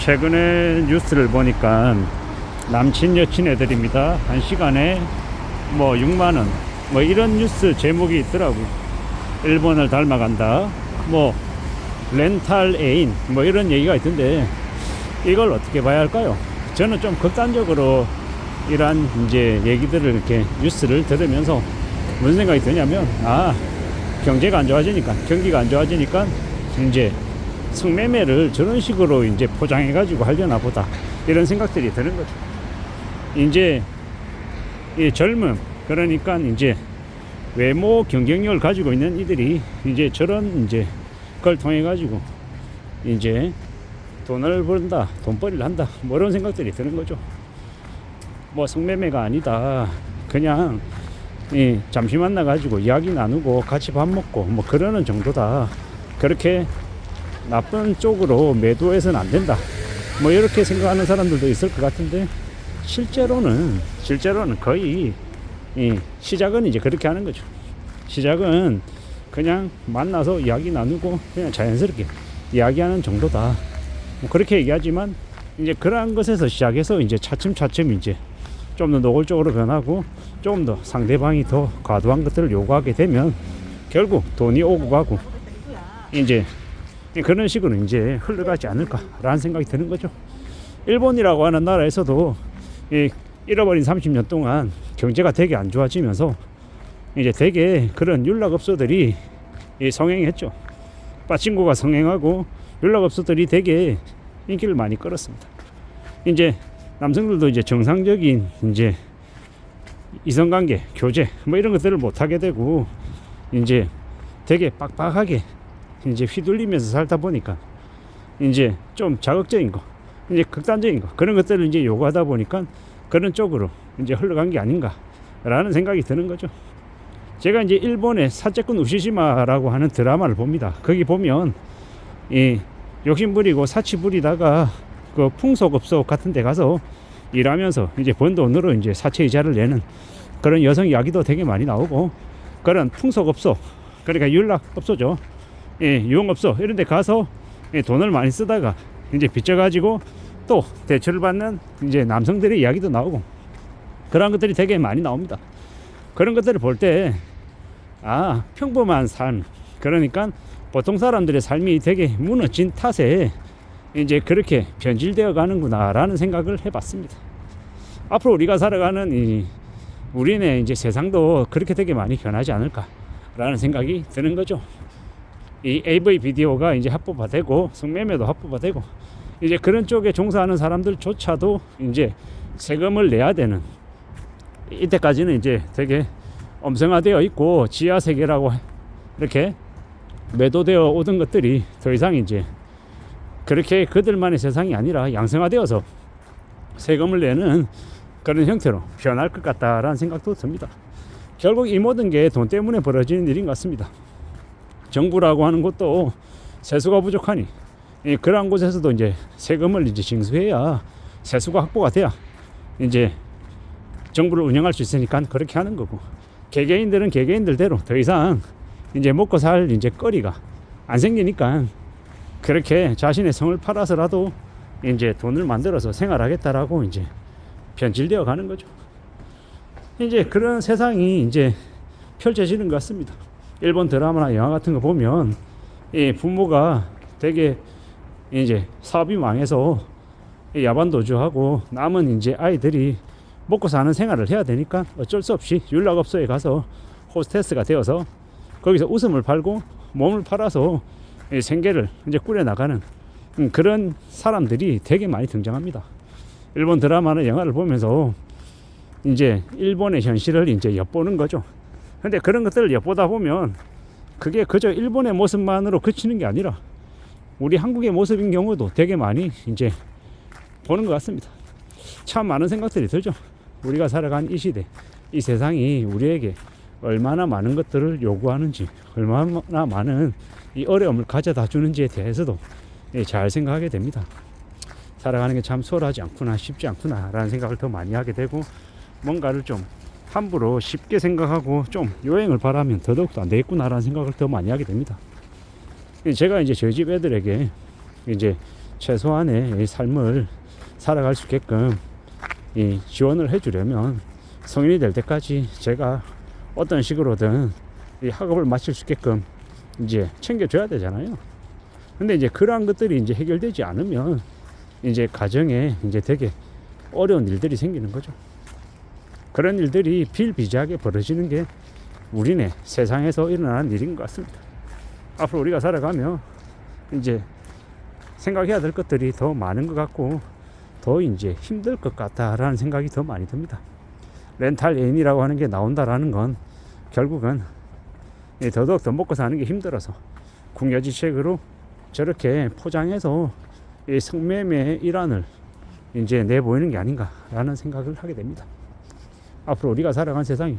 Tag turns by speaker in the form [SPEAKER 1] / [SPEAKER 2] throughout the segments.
[SPEAKER 1] 최근에 뉴스를 보니까 남친 여친 애들입니다. 한 시간에 뭐 6만원 뭐 이런 뉴스 제목이 있더라고. 일본을 닮아간다, 뭐 렌탈 애인, 뭐 이런 얘기가 있던데 이걸 어떻게 봐야 할까요? 저는 좀 극단적으로 이러한 이제 얘기들을 이렇게 뉴스를 들으면서 무슨 생각이 드냐면, 경제가 안 좋아지니까, 경기가 안 좋아지니까 이제 성매매를 저런 식으로 이제 포장해 가지고 하려나 보다, 이런 생각들이 드는 거죠. 이제 이 젊음, 그러니까 이제 외모 경쟁력을 가지고 있는 이들이 이제 저런 이제 그걸 통해 가지고 이제 돈을 번다, 돈벌이를 한다, 뭐 이런 생각들이 드는 거죠. 뭐 성매매가 아니다, 그냥 잠시 만나 가지고 이야기 나누고 같이 밥 먹고 뭐 그러는 정도다, 그렇게 나쁜 쪽으로 매도해서는 안 된다, 뭐 이렇게 생각하는 사람들도 있을 것 같은데, 실제로는 거의 시작은 이제 그렇게 하는 거죠. 시작은 그냥 만나서 이야기 나누고 그냥 자연스럽게 이야기하는 정도다, 뭐 그렇게 얘기하지만, 이제 그러한 것에서 시작해서 이제 차츰 이제 좀 더 노골적으로 변하고 조금 더 상대방이 더 과도한 것들을 요구하게 되면 결국 돈이 오고 가고 이제 그런 식으로 이제 흘러가지 않을까라는 생각이 드는 거죠. 일본이라고 하는 나라에서도 잃어버린 30년 동안 경제가 되게 안 좋아지면서 이제 되게 그런 윤락업소들이 성행했죠. 빠친코가 성행하고 윤락업소들이 되게 인기를 많이 끌었습니다. 이제 남성들도 이제 정상적인 이제 이성관계, 교제 뭐 이런 것들을 못하게 되고 이제 되게 빡빡하게 이제 휘둘리면서 살다 보니까 이제 좀 자극적인 거, 이제 극단적인 거, 그런 것들을 이제 요구하다 보니까 그런 쪽으로 이제 흘러간 게 아닌가라는 생각이 드는 거죠. 제가 이제 일본의 사채꾼 우시시마라고 하는 드라마를 봅니다. 거기 보면 욕심 부리고 사치 부리다가 그 풍속업소 같은 데 가서 일하면서 이제 번 돈으로 이제 사채 이자를 내는 그런 여성 이야기도 되게 많이 나오고, 그런 풍속업소, 그러니까 윤락업소죠. 유흥업소 이런 데 가서 돈을 많이 쓰다가 이제 빚져가지고 또 대출을 받는 이제 남성들의 이야기도 나오고, 그런 것들이 되게 많이 나옵니다. 그런 것들을 볼 때 평범한 삶, 그러니까 보통 사람들의 삶이 되게 무너진 탓에 이제 그렇게 변질되어 가는구나 라는 생각을 해봤습니다. 앞으로 우리가 살아가는 우리네 이제 세상도 그렇게 되게 많이 변하지 않을까 라는 생각이 드는 거죠. 이 AV 비디오가 이제 합법화되고 성매매도 합법화되고 이제 그런 쪽에 종사하는 사람들조차도 이제 세금을 내야 되는, 이때까지는 이제 되게 엄성화되어 있고 지하세계라고 이렇게 매도되어 오던 것들이 더 이상 이제 그렇게 그들만의 세상이 아니라 양성화되어서 세금을 내는 그런 형태로 변할 것 같다라는 생각도 듭니다. 결국 이 모든 게 돈 때문에 벌어지는 일인 것 같습니다. 정부라고 하는 것도 세수가 부족하니 그러한 곳에서도 이제 세금을 이제 징수해야 세수가 확보가 돼야 이제 정부를 운영할 수 있으니까 그렇게 하는 거고, 개개인들은 개개인들대로 더 이상 이제 먹고 살 이제 거리가 안 생기니까 그렇게 자신의 성을 팔아서라도 이제 돈을 만들어서 생활하겠다라고 이제 변질되어 가는 거죠. 이제 그런 세상이 이제 펼쳐지는 것 같습니다. 일본 드라마나 영화 같은 거 보면 부모가 되게 이제 사업이 망해서 야반도주하고 남은 이제 아이들이 먹고 사는 생활을 해야 되니까 어쩔 수 없이 윤락업소에 가서 호스테스가 되어서 거기서 웃음을 팔고 몸을 팔아서 생계를 이제 꾸려나가는 그런 사람들이 되게 많이 등장합니다. 일본 드라마나 영화를 보면서 이제 일본의 현실을 이제 엿보는 거죠. 근데 그런 것들을 엿보다 보면 그게 그저 일본의 모습만으로 그치는 게 아니라 우리 한국의 모습인 경우도 되게 많이 이제 보는 것 같습니다. 참 많은 생각들이 들죠. 우리가 살아간 이 시대, 이 세상이 우리에게 얼마나 많은 것들을 요구하는지, 얼마나 많은 이 어려움을 가져다 주는지에 대해서도 잘 생각하게 됩니다. 살아가는 게 참 수월하지 않구나, 쉽지 않구나 라는 생각을 더 많이 하게 되고, 뭔가를 좀 함부로 쉽게 생각하고 좀 요행을 바라면 더더욱도 안 되겠구나 라는 생각을 더 많이 하게 됩니다. 제가 이제 저희 집 애들에게 이제 최소한의 이 삶을 살아갈 수 있게끔 이 지원을 해주려면 성인이 될 때까지 제가 어떤 식으로든 이 학업을 마칠 수 있게끔 이제 챙겨줘야 되잖아요. 근데 이제 그러한 것들이 이제 해결되지 않으면 이제 가정에 이제 되게 어려운 일들이 생기는 거죠. 그런 일들이 비일비재하게 벌어지는 게 우리네 세상에서 일어나는 일인 것 같습니다. 앞으로 우리가 살아가며 이제 생각해야 될 것들이 더 많은 것 같고 더 이제 힘들 것 같다라는 생각이 더 많이 듭니다. 렌탈 애인이라고 하는 게 나온다라는 건 결국은 더더욱 먹고 사는 게 힘들어서 궁여지책으로 저렇게 포장해서 이 성매매 일환을 이제 내보이는 게 아닌가라는 생각을 하게 됩니다. 앞으로 우리가 살아간 세상이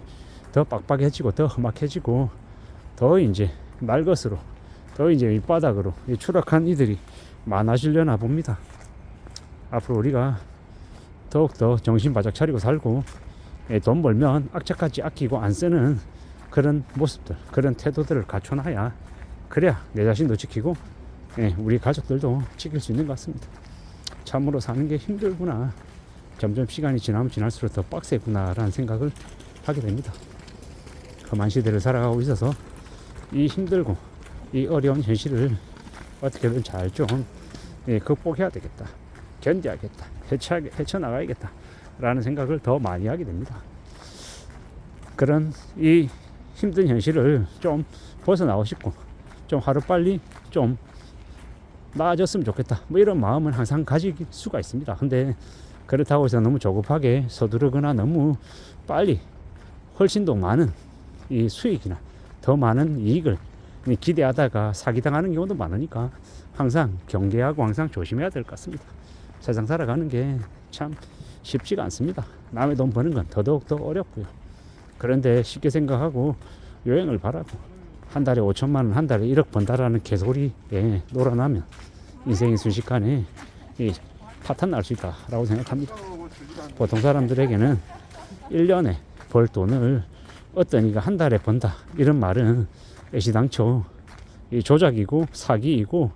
[SPEAKER 1] 더 빡빡해지고 더 험악해지고 더 이제 날것으로 더 이제 밑바닥으로 추락한 이들이 많아지려나 봅니다. 앞으로 우리가 더욱더 정신 바짝 차리고 살고 돈 벌면 악착같이 아끼고 안 쓰는 그런 모습들, 그런 태도들을 갖춰놔야 그래야 내 자신도 지키고 우리 가족들도 지킬 수 있는 것 같습니다. 참으로 사는 게 힘들구나. 점점 시간이 지나면 지날수록 더 빡세구나 라는 생각을 하게 됩니다. 험한 시대를 살아가고 있어서 이 힘들고 이 어려운 현실을 어떻게든 잘 좀 극복해야 되겠다. 견뎌야겠다. 헤쳐나가야겠다. 라는 생각을 더 많이 하게 됩니다. 그런 이 힘든 현실을 좀 벗어나고 싶고 좀 하루빨리 좀 나아졌으면 좋겠다. 뭐 이런 마음은 항상 가질 수가 있습니다. 근데 그렇다고 해서 너무 조급하게 서두르거나 너무 빨리 훨씬 더 많은 이 수익이나 더 많은 이익을 기대하다가 사기당하는 경우도 많으니까 항상 경계하고 항상 조심해야 될 것 같습니다. 세상 살아가는 게 참 쉽지가 않습니다. 남의 돈 버는 건 더더욱 더 어렵고요. 그런데 쉽게 생각하고 여행을 바라고 한 달에 5천만 원, 한 달에 1억 번다라는 개소리에 놀아나면 인생이 순식간에 파탄 날 수 있다라고 생각합니다. 보통 사람들에게는 1년에 벌 돈을 어떤 이가 한 달에 번다 이런 말은 애시당초 이 조작이고 사기이고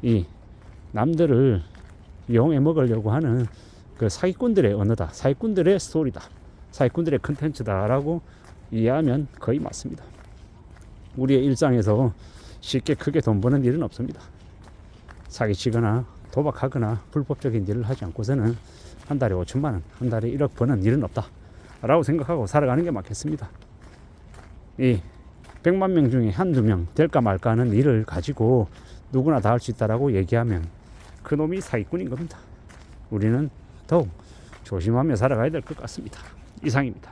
[SPEAKER 1] 이 남들을 이용해 먹으려고 하는 그 사기꾼들의 언어다, 사기꾼들의 스토리다, 사기꾼들의 컨텐츠다라고 이해하면 거의 맞습니다. 우리의 일상에서 쉽게 크게 돈 버는 일은 없습니다. 사기치거나 도박하거나 불법적인 일을 하지 않고서는 한 달에 5천만 원, 한 달에 1억 버는 일은 없다 라고 생각하고 살아가는 게 맞겠습니다. 이 100만 명 중에 한두 명 될까 말까 하는 일을 가지고 누구나 다 할 수 있다라고 얘기하면 그놈이 사기꾼인 겁니다. 우리는 더욱 조심하며 살아가야 될 것 같습니다. 이상입니다.